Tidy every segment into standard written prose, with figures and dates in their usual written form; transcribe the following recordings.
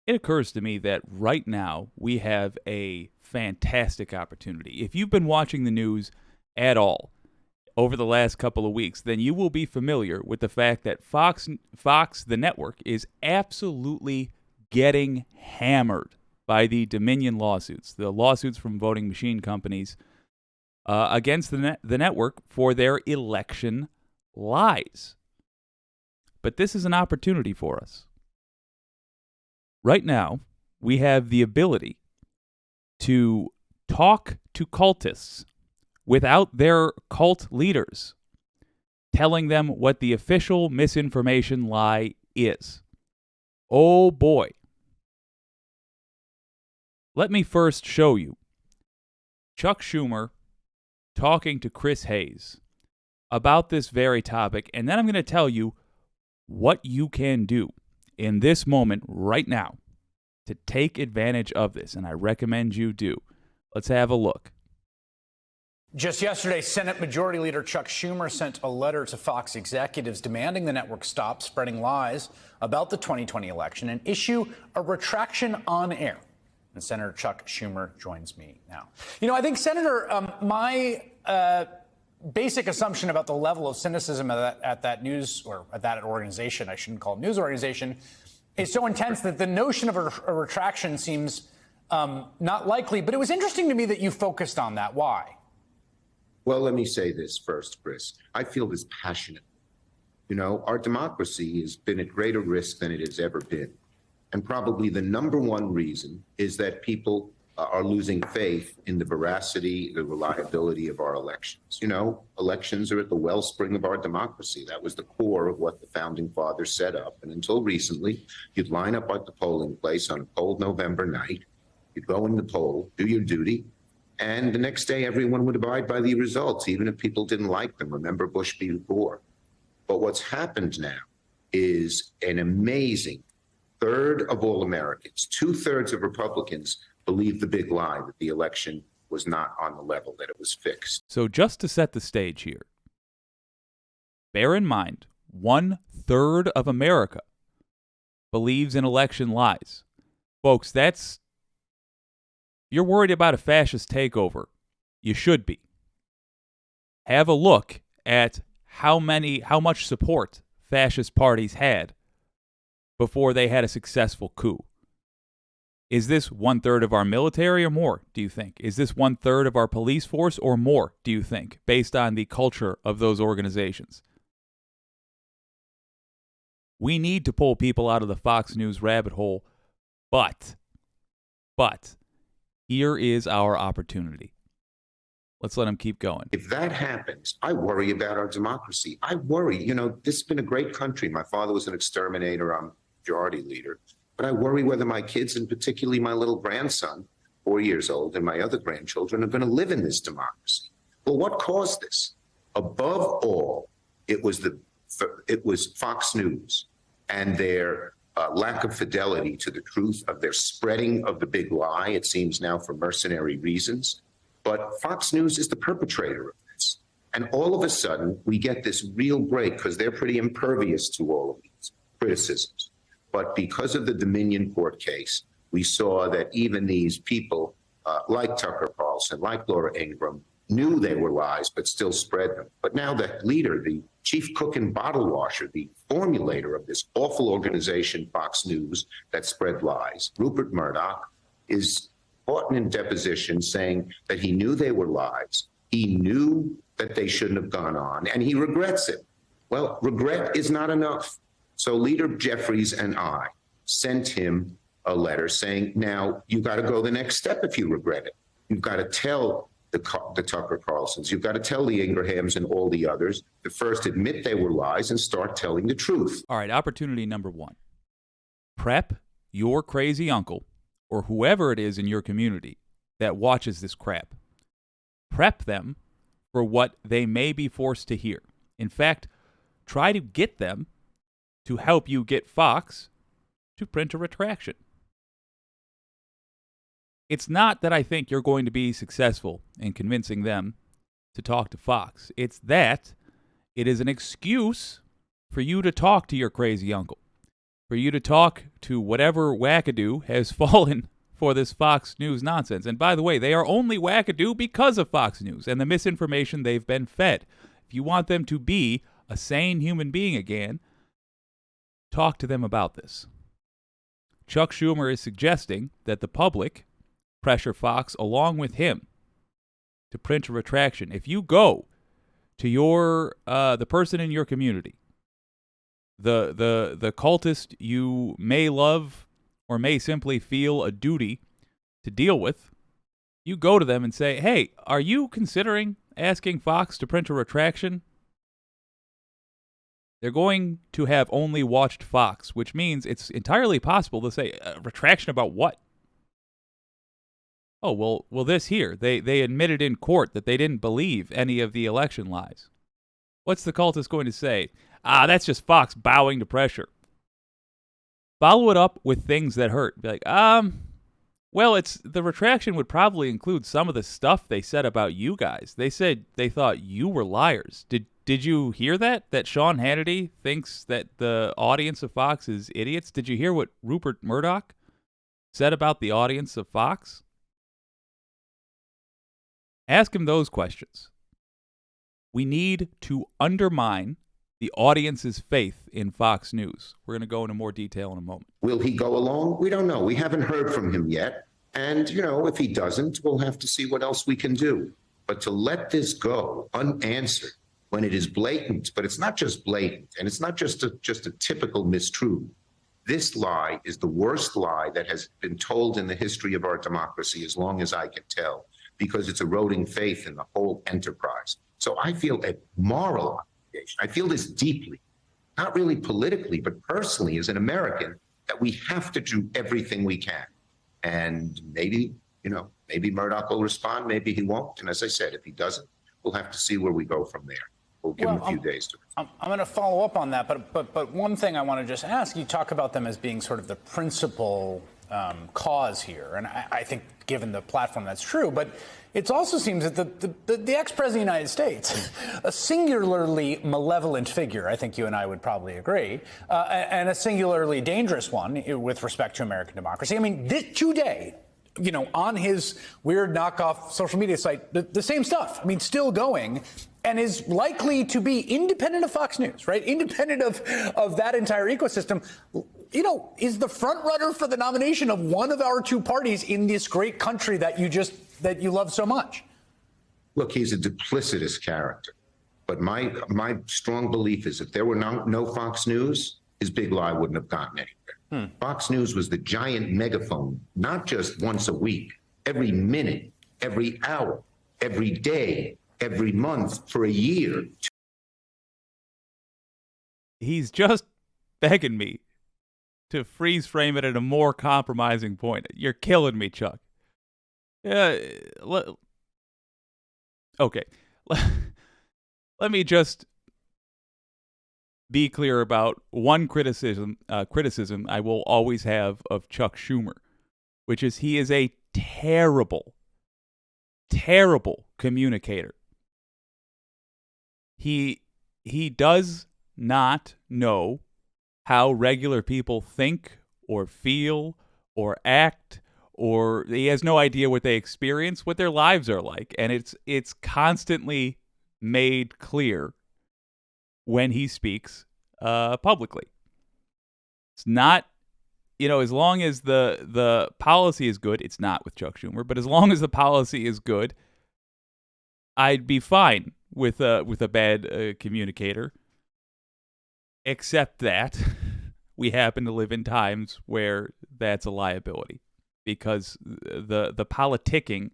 It occurs to me that right now we have a fantastic opportunity. If you've been watching the news at all over the last couple of weeks, then you will be familiar with the fact that Fox, the network, is absolutely getting hammered by the Dominion lawsuits, the lawsuits from voting machine companies against the network for their election lies. But this is an opportunity for us. Right now, we have the ability to talk to cultists without their cult leaders telling them what the official misinformation lie is. Oh boy. Let me first show you Chuck Schumer talking to Chris Hayes about this very topic, and then I'm going to tell you what you can do in this moment right now to take advantage of this, and I recommend you do. Let's have a look. Just yesterday, Senate Majority Leader Chuck Schumer sent a letter to Fox executives demanding the network stop spreading lies about the 2020 election and issue a retraction on air. And Senator Chuck Schumer joins me now. I think, Senator, my basic assumption about the level of cynicism at that news, or at that organization, I shouldn't call it news organization, is so intense that the notion of a retraction seems not likely. But it was interesting to me that you focused on that. Why? Well, let me say this first, Chris. I feel this passionate. Our democracy has been at greater risk than it has ever been. And probably the number one reason is that people are losing faith in the veracity, the reliability of our elections. Elections are at the wellspring of our democracy. That was the core of what the founding fathers set up. And until recently, you'd line up at the polling place on a cold November night. You'd go in the poll, do your duty. And the next day, everyone would abide by the results, even if people didn't like them. Remember Bush v. Gore. But what's happened now is an amazing third of all Americans, 2/3 of Republicans believe the big lie that the election was not on the level, that it was fixed. So just to set the stage here, bear in mind, 1/3 of America believes in election lies. Folks, you're worried about a fascist takeover. You should be. Have a look at how much support fascist parties had before they had a successful coup. Is this 1/3 of our military or more, do you think? Is this 1/3 of our police force or more, do you think, based on the culture of those organizations? We need to pull people out of the Fox News rabbit hole, but here is our opportunity. Let's let them keep going. If that happens, I worry about our democracy. I worry, this has been a great country. My father was an exterminator. I'm majority leader. But I worry whether my kids, and particularly my little grandson, 4 years old, and my other grandchildren are going to live in this democracy. Well, what caused this? Above all, it was Fox News and their lack of fidelity to the truth of their spreading of the big lie, it seems now for mercenary reasons. But Fox News is the perpetrator of this. And all of a sudden, we get this real break because they're pretty impervious to all of these criticisms. But because of the Dominion court case, we saw that even these people like Tucker Carlson, like Laura Ingraham, knew they were lies, but still spread them. But now the leader, the chief cook and bottle washer, the formulator of this awful organization, Fox News, that spread lies, Rupert Murdoch, is caught in deposition saying that he knew they were lies. He knew that they shouldn't have gone on, and he regrets it. Well, regret is not enough. So Leader Jeffries and I sent him a letter saying, now you got to go the next step if you regret it. You've got to tell the Tucker Carlsons, you've got to tell the Ingrahams and all the others to first admit they were lies and start telling the truth. All right, opportunity number one. Prep your crazy uncle or whoever it is in your community that watches this crap. Prep them for what they may be forced to hear. In fact, try to get them to help you get Fox to print a retraction. It's not that I think you're going to be successful in convincing them to talk to Fox. It's that it is an excuse for you to talk to your crazy uncle. for you to talk to whatever wackadoo has fallen for this Fox News nonsense. And by the way, they are only wackadoo because of Fox News and the misinformation they've been fed. If you want them to be a sane human being again, talk to them about this. Chuck Schumer is suggesting that the public pressure Fox along with him to print a retraction. If you go to your the person in your community, the cultist you may love or may simply feel a duty to deal with, you go to them and say, hey, are you considering asking Fox to print a retraction? They're going to have only watched Fox, which means it's entirely possible to say, a retraction about what? Oh, well, this here. They admitted in court that they didn't believe any of the election lies. What's the cultist going to say? That's just Fox bowing to pressure. Follow it up with things that hurt. Be like, well, the retraction would probably include some of the stuff they said about you guys. They said they thought you were liars. Did you hear that? That Sean Hannity thinks that the audience of Fox is idiots? Did you hear what Rupert Murdoch said about the audience of Fox? Ask him those questions. We need to undermine the audience's faith in Fox News. We're going to go into more detail in a moment. Will he go along? We don't know. We haven't heard from him yet. And, if he doesn't, we'll have to see what else we can do. But to let this go unanswered when it is blatant, but it's not just blatant, and it's not just a typical mistruth. This lie is the worst lie that has been told in the history of our democracy, as long as I can tell, because it's eroding faith in the whole enterprise. So I feel a moral obligation. I feel this deeply, not really politically, but personally as an American, that we have to do everything we can. And maybe Murdoch will respond, maybe he won't. And as I said, if he doesn't, we'll have to see where we go from there. We'll give him a few days to respond. I'm going to follow up on that, but one thing I want to just ask, you talk about them as being sort of the principal cause here. And I think given the platform, that's true. But it also seems that the ex-president of the United States, a singularly malevolent figure, I think you and I would probably agree, and a singularly dangerous one with respect to American democracy. I mean, today, on his weird knockoff social media site, the same stuff. I mean, still going, and is likely to be independent of Fox News, right? Independent of that entire ecosystem. Is the front runner for the nomination of one of our two parties in this great country that you love so much. Look, he's a duplicitous character. But my strong belief is if there were no Fox News, his big lie wouldn't have gotten anywhere. Fox News was the giant megaphone, not just once a week, every minute, every hour, every day, every month for a year. He's just begging me to freeze frame it at a more compromising point. You're killing me, Chuck. Okay. Let me just be clear about one criticism I will always have of Chuck Schumer, which is he is a terrible, terrible communicator. He does not know how regular people think or feel or act, or he has no idea what they experience, what their lives are like. And it's constantly made clear when he speaks publicly. It's not, as long as the policy is good, it's not with Chuck Schumer, but as long as the policy is good, I'd be fine with a bad communicator. Except that we happen to live in times where that's a liability because the politicking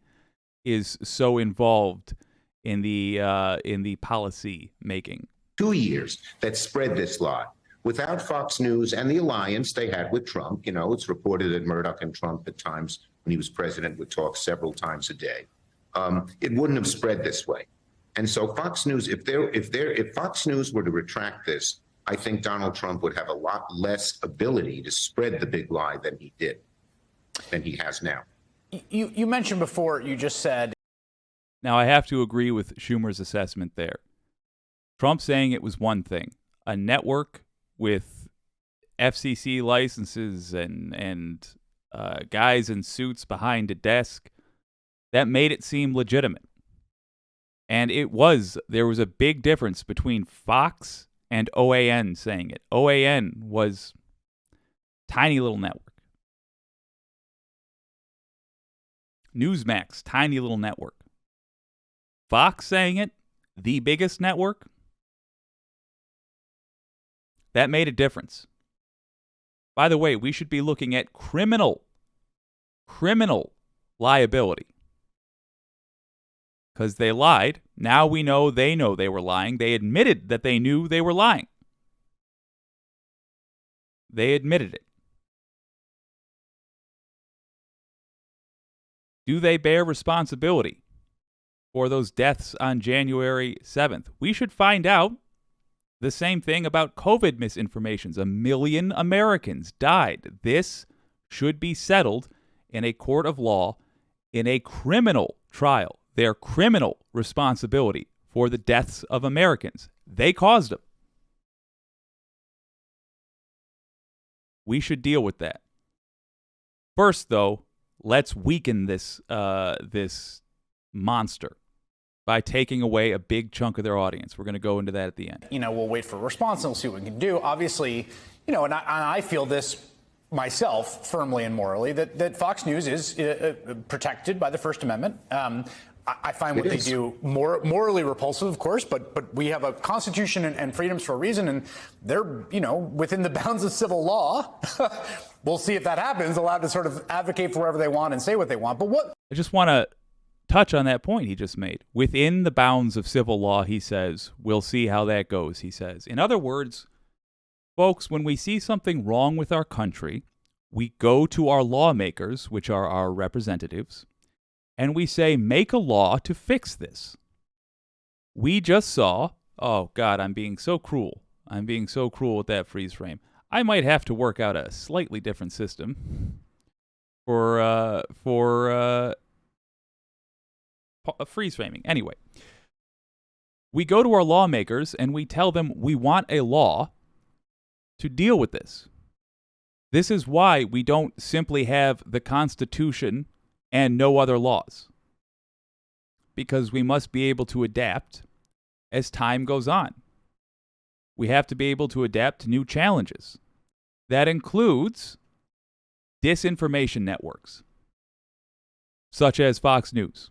is so involved in the policy making. 2 years that spread this lie. Without Fox News and the alliance they had with Trump, it's reported that Murdoch and Trump at times when he was president would talk several times a day. It wouldn't have spread this way. And so Fox News, if Fox News were to retract this, I think Donald Trump would have a lot less ability to spread the big lie than he has now. You mentioned before, you just said. Now, I have to agree with Schumer's assessment there. Trump saying it was one thing. A network with FCC licenses and guys in suits behind a desk. That made it seem legitimate. And there was a big difference between Fox and OAN saying it. OAN was tiny little network. Newsmax, tiny little network. Fox saying it, the biggest network. That made a difference. By the way, we should be looking at criminal liability. Because they lied. Now we know they were lying. They admitted that they knew they were lying. They admitted it. Do they bear responsibility for those deaths on January 7th? We should find out. The same thing about COVID misinformations. 1 million Americans died. This should be settled in a court of law in a criminal trial. Their criminal responsibility for the deaths of Americans. They caused them. We should deal with that. First, though, let's weaken this monster by taking away a big chunk of their audience. We're going to go into that at the end. We'll wait for a response and we'll see what we can do. Obviously, and I feel this myself firmly and morally that Fox News is protected by the First Amendment. I find what they do morally repulsive, of course, but we have a constitution and freedoms for a reason, and they're, within the bounds of civil law. We'll see if that happens, allowed to sort of advocate for whatever they want and say what they want. But I just want to touch on that point he just made. Within the bounds of civil law, he says, we'll see how that goes, he says. In other words, folks, when we see something wrong with our country, we go to our lawmakers, which are our representatives, and we say, make a law to fix this. We just saw, oh God, I'm being so cruel. I'm being so cruel with that freeze frame. I might have to work out a slightly different system for freeze framing. Anyway, we go to our lawmakers and we tell them we want a law to deal with this. This is why we don't simply have the Constitution and no other laws. Because we must be able to adapt as time goes on. We have to be able to adapt to new challenges. That includes disinformation networks, such as Fox News.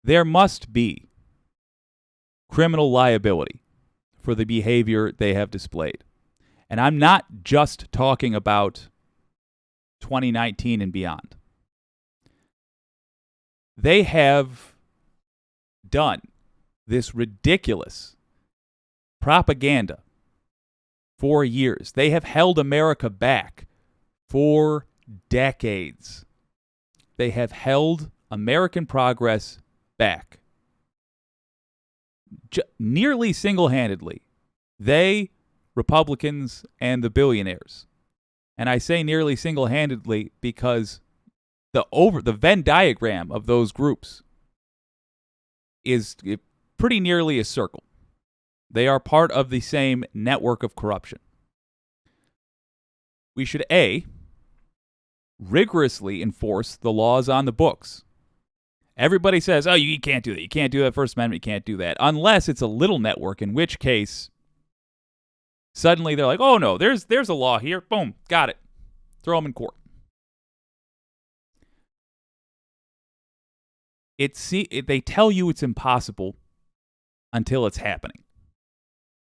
There must be criminal liability for the behavior they have displayed. And I'm not just talking about 2019 and beyond. They have done this ridiculous propaganda for years. They have held America back for decades. They have held American progress back. Nearly single-handedly. They, Republicans, and the billionaires. And I say nearly single-handedly because the Venn diagram of those groups is pretty nearly a circle. They are part of the same network of corruption. We should, A, rigorously enforce the laws on the books. Everybody says, oh, you can't do that. You can't do that. First Amendment, you can't do that. Unless it's a little network, in which case suddenly they're like, oh, no, there's a law here. Boom, got it. Throw them in court. They tell you it's impossible until it's happening.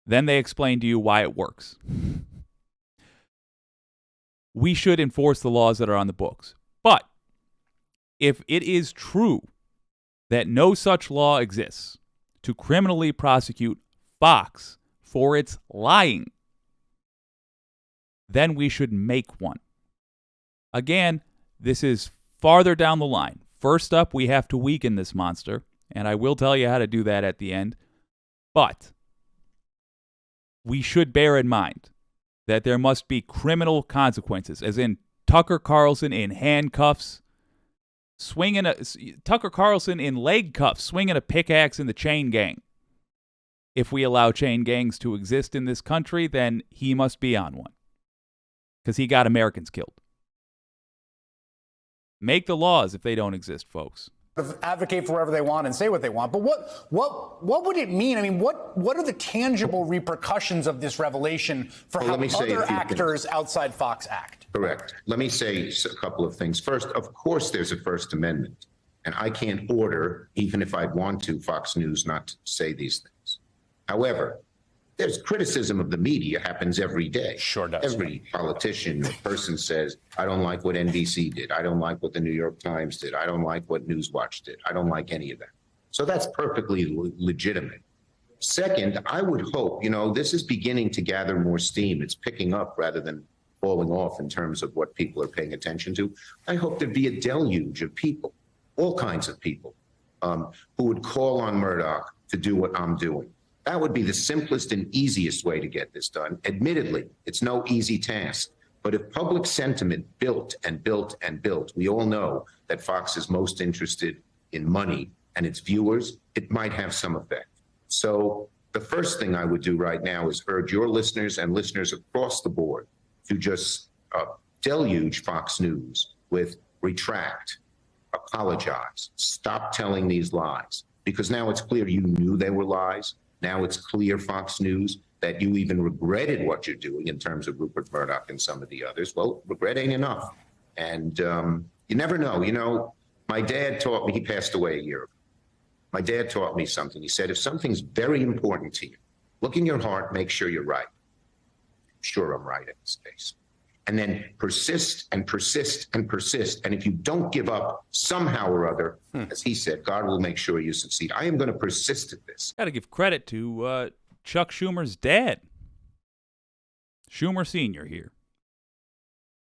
Then they explain to you why it works. We should enforce the laws that are on the books. But if it is true that no such law exists to criminally prosecute Fox for its lying, then we should make one. Again, this is farther down the line. First up, we have to weaken this monster, and I will tell you how to do that at the end. But we should bear in mind that there must be criminal consequences, as in Tucker Carlson in handcuffs, Tucker Carlson in leg cuffs, swinging a pickaxe in the chain gang. if we allow chain gangs to exist in this country, then he must be on one. Because he got Americans killed. Make the laws if they don't exist, folks. Advocate for whatever they want and say what they want. But what would it mean? I mean, what are the tangible repercussions of this revelation for how other actors outside Fox act? Correct. Let me say a couple of things. First, of course, there's a First Amendment, and I can't order, even if I'd want to, Fox News not to say these things. However, there's criticism of the media happens every day. Sure does. Every politician or person says, I don't like what NBC did. I don't like what the New York Times did. I don't like what Newswatch did. I don't like any of that. So that's perfectly legitimate. Second, I would hope, this is beginning to gather more steam. It's picking up rather than falling off in terms of what people are paying attention to. I hope there'd be a deluge of people, all kinds of people, who would call on Murdoch to do what I'm doing. That would be the simplest and easiest way to get this done. Admittedly, it's no easy task. But if public sentiment built and built and built, we all know that Fox is most interested in money and its viewers, it might have some effect. So the first thing I would do right now is urge your listeners and listeners across the board to just deluge Fox News with retract, apologize, stop telling these lies. Because now it's clear you knew they were lies. Now it's clear, Fox News, that you even regretted what you're doing in terms of Rupert Murdoch and some of the others. Well, regret ain't enough. And you never know. My dad taught me, he passed away a year ago. My dad taught me something. He said, if something's very important to you, look in your heart, make sure you're right. I'm sure I'm right in this case. And then persist and persist and persist. And if you don't give up somehow or other, as he said, God will make sure you succeed. I am going to persist at this. Got to give credit to Chuck Schumer's dad, Schumer Sr. here.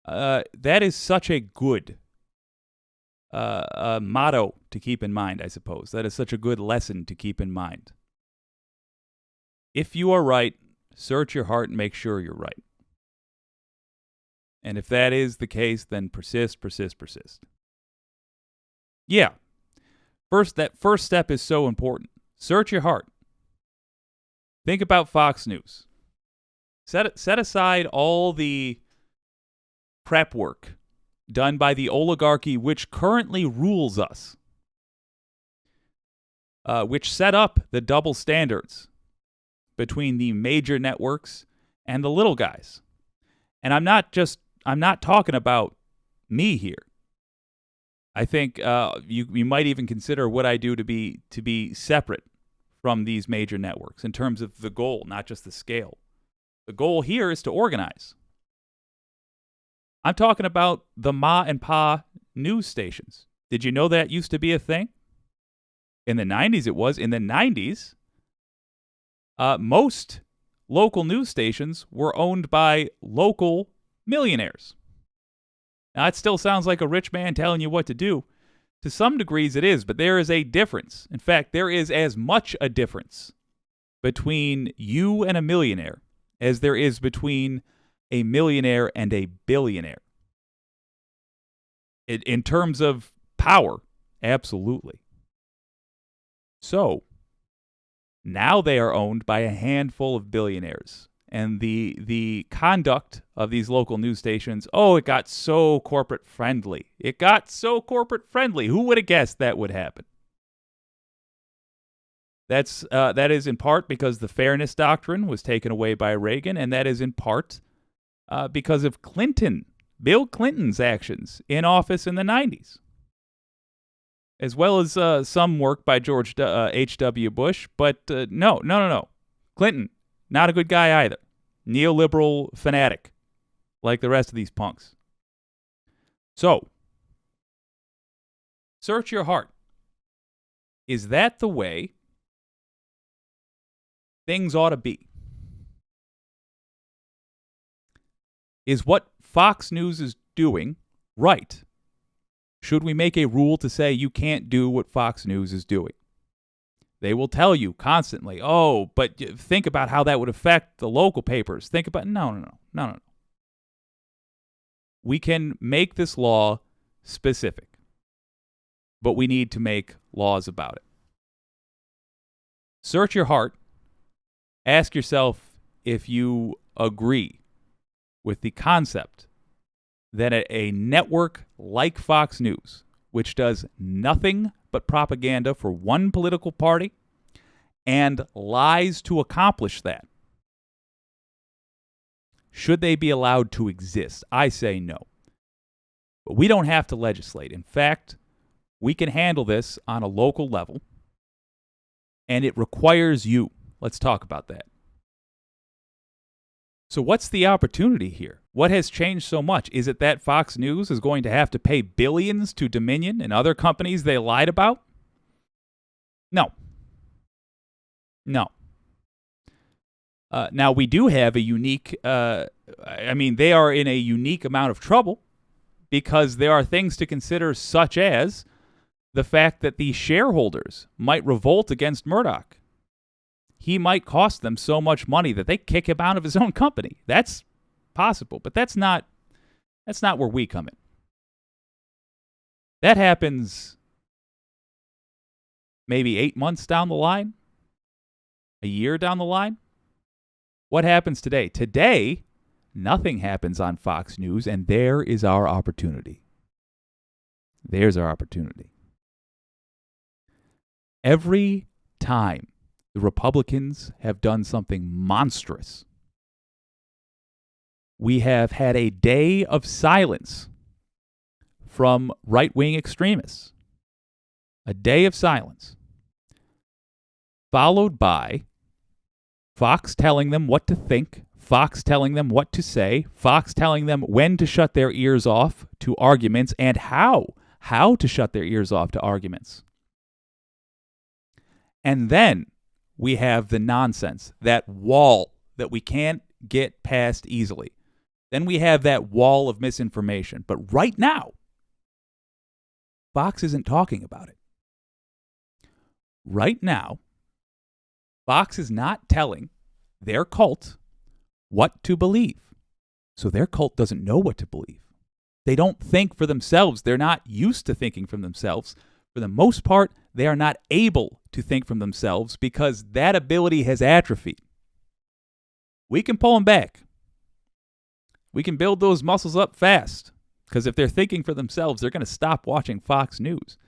That is such a good motto to keep in mind, I suppose. That is such a good lesson to keep in mind. If you are right, search your heart and make sure you're right. And if that is the case, then persist, persist, persist. Yeah. That first step is so important. Search your heart. Think about Fox News. Set aside all the prep work done by the oligarchy which currently rules us, which set up the double standards between the major networks and the little guys. And I'm not talking about me here. I think you might even consider what I do to be separate from these major networks in terms of the goal, not just the scale. The goal here is to organize. I'm talking about the ma and pa news stations. Did you know that used to be a thing? In the 90s it was. In the 90s, most local news stations were owned by local millionaires. Now, it still sounds like a rich man telling you what to do. To some degrees it is, but there is a difference. In fact, there is as much a difference between you and a millionaire as there is between a millionaire and a billionaire. In terms of power, absolutely. So, now they are owned by a handful of billionaires. And the conduct of these local news stations, it got so corporate friendly. It got so corporate friendly. Who would have guessed that would happen? That is in part because the fairness doctrine was taken away by Reagan, and that is in part because of Bill Clinton's actions in office in the 90s, as well as some work by George H.W. Bush. But no. Clinton, not a good guy either. Neoliberal fanatic, like the rest of these punks. So, search your heart. Is that the way things ought to be? Is what Fox News is doing right? Should we make a rule to say you can't do what Fox News is doing? They will tell you constantly, but think about how that would affect the local papers. Think about, no. We can make this law specific, but we need to make laws about it. Search your heart Ask yourself if you agree with the concept that a network like Fox News, which does nothing but propaganda for one political party and lies to accomplish that, should they be allowed to exist? I say no. But we don't have to legislate. In fact, we can handle this on a local level, and it requires you. Let's talk about that. So what's the opportunity here? What has changed so much? Is it that Fox News is going to have to pay billions to Dominion and other companies they lied about? No. Now, we do have a unique, they are in a unique amount of trouble because there are things to consider, such as the fact that the shareholders might revolt against Murdoch. He might cost them so much money that they kick him out of his own company. That's possible, but that's not where we come in. That happens maybe 8 months down the line, a year down the line. What happens today? Today, nothing happens on Fox News, and there is our opportunity. There's our opportunity. Every time the Republicans have done something monstrous, we have had a day of silence from right-wing extremists. A day of silence, followed by Fox telling them what to think, Fox telling them what to say, Fox telling them when to shut their ears off to arguments and how to shut their ears off to arguments. And then we have the nonsense, that wall that we can't get past easily. Then we have that wall of misinformation. But right now, Fox isn't talking about it. Right now, Fox is not telling their cult what to believe. So their cult doesn't know what to believe. They don't think for themselves. They're not used to thinking for themselves. For the most part, they are not able to think for themselves because that ability has atrophied. We can pull them back. We can build those muscles up fast because if they're thinking for themselves, they're going to stop watching Fox News.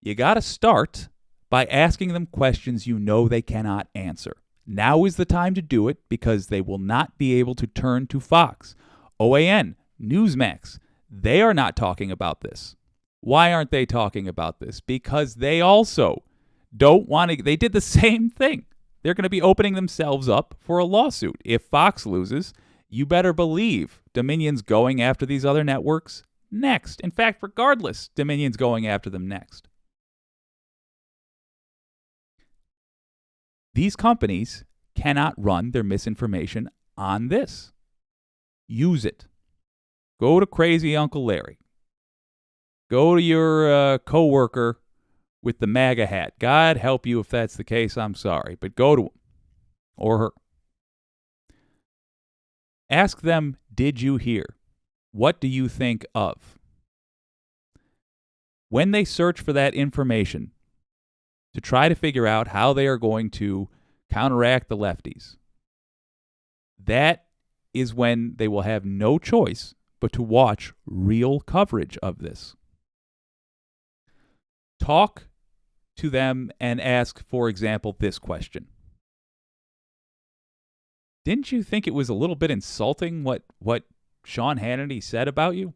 You got to start by asking them questions you know they cannot answer. Now is the time to do it because they will not be able to turn to Fox. OAN, Newsmax, they are not talking about this. Why aren't they talking about this? Because they also don't want to. They did the same thing. They're going to be opening themselves up for a lawsuit. If Fox loses, you better believe Dominion's going after these other networks next. In fact, regardless, Dominion's going after them next. These companies cannot run their misinformation on this. Use it. Go to crazy Uncle Larry. Go to your coworker with the MAGA hat. God help you if that's the case. I'm sorry. But go to him or her. Ask them, did you hear? What do you think of? When they search for that information to try to figure out how they are going to counteract the lefties, that is when they will have no choice but to watch real coverage of this. Talk to them and ask, for example, this question. Didn't you think it was a little bit insulting what Sean Hannity said about you?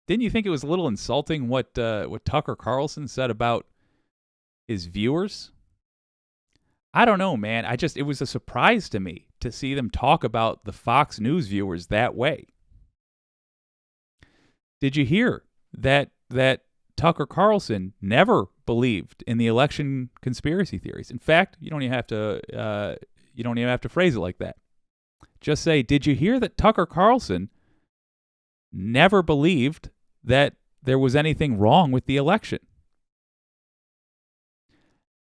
Didn't you think it was a little insulting what Tucker Carlson said about his viewers? I don't know, man. It was a surprise to me to see them talk about the Fox News viewers that way. Did you hear that Tucker Carlson never believed in the election conspiracy theories? In fact, you don't even have to phrase it like that. Just say, did you hear that Tucker Carlson never believed that there was anything wrong with the election?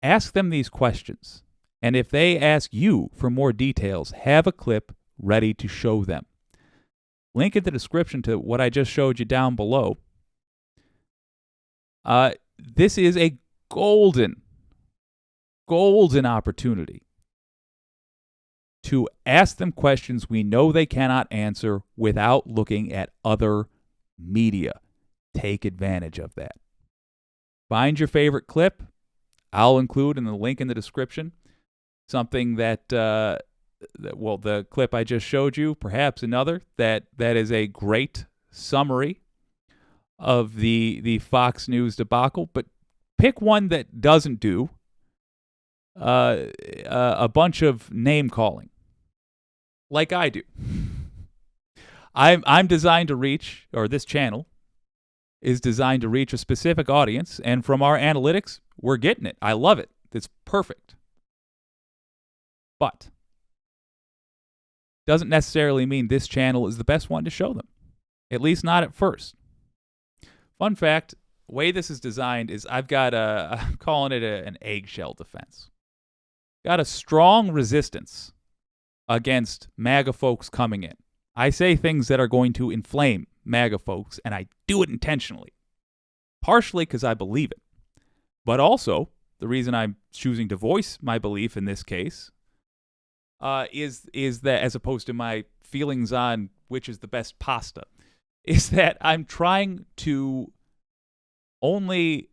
Ask them these questions. And if they ask you for more details, have a clip ready to show them. Link in the description to what I just showed you down below. This is a golden opportunity to ask them questions we know they cannot answer without looking at other media. Take advantage of that. Find your favorite clip. I'll include in the link in the description something that, the clip I just showed you, perhaps another, that is a great summary of the Fox News debacle. But pick one that doesn't do a bunch of name calling like I do. I'm designed to reach, or this channel is designed to reach a specific audience, and from our analytics, we're getting it. I love it. It's perfect. But doesn't necessarily mean this channel is the best one to show them, at least not at first. Fun fact, the way this is designed is I'm calling it an eggshell defense. Got a strong resistance against MAGA folks coming in. I say things that are going to inflame MAGA folks, and I do it intentionally. Partially because I believe it. But also, the reason I'm choosing to voice my belief in this case is that, as opposed to my feelings on which is the best pasta, is that I'm trying to only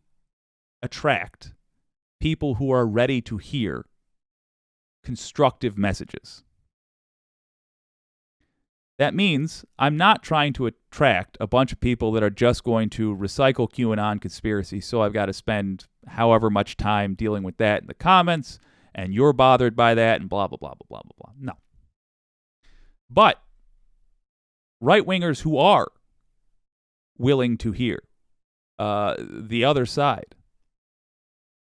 attract people who are ready to hear constructive messages. That means I'm not trying to attract a bunch of people that are just going to recycle QAnon conspiracy, so I've got to spend however much time dealing with that in the comments, and you're bothered by that, and blah, blah, blah, blah, blah, blah, blah. No. But right-wingers who are willing to hear the other side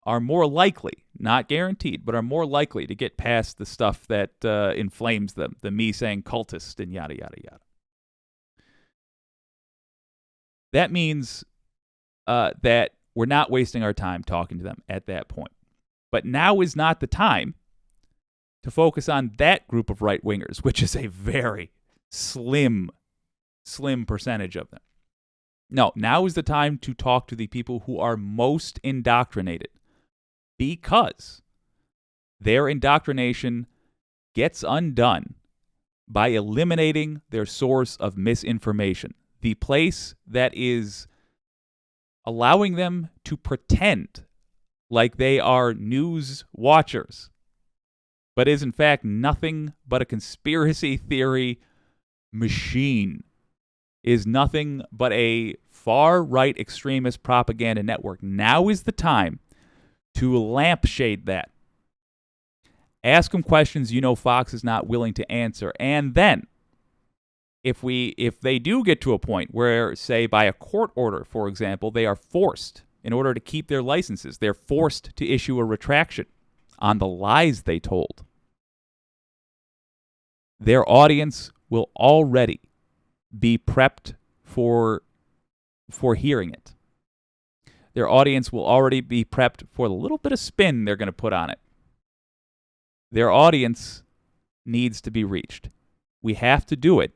are more likely, not guaranteed, but are more likely to get past the stuff that inflames them, the me saying cultist and yada, yada, yada. That means that we're not wasting our time talking to them at that point. But now is not the time to focus on that group of right-wingers, which is a very slim percentage of them. No, now is the time to talk to the people who are most indoctrinated, because their indoctrination gets undone by eliminating their source of misinformation, the place that is allowing them to pretend like they are news watchers, but is in fact nothing but a conspiracy theory machine, is nothing but a far-right extremist propaganda network. Now is the time to lampshade that. Ask them questions you know Fox is not willing to answer. And then, if they do get to a point where, say, by a court order, for example, they are forced, in order to keep their licenses, they're forced to issue a retraction on the lies they told, their audience will already be prepped for hearing it. Their audience will already be prepped for the little bit of spin they're going to put on it. Their audience needs to be reached. We have to do it.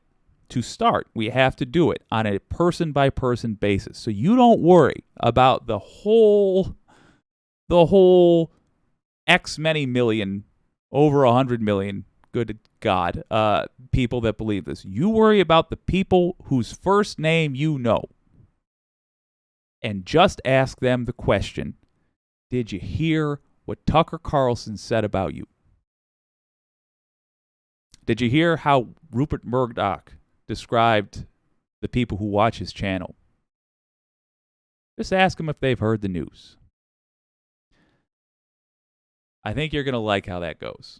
To start, we have to do it on a person-by-person basis. So you don't worry about the whole X many million, over 100 million, good God, people that believe this. You worry about the people whose first name you know. And just ask them the question, did you hear what Tucker Carlson said about you? Did you hear how Rupert Murdoch described the people who watch his channel? Just ask them if they've heard the news. I think you're going to like how that goes.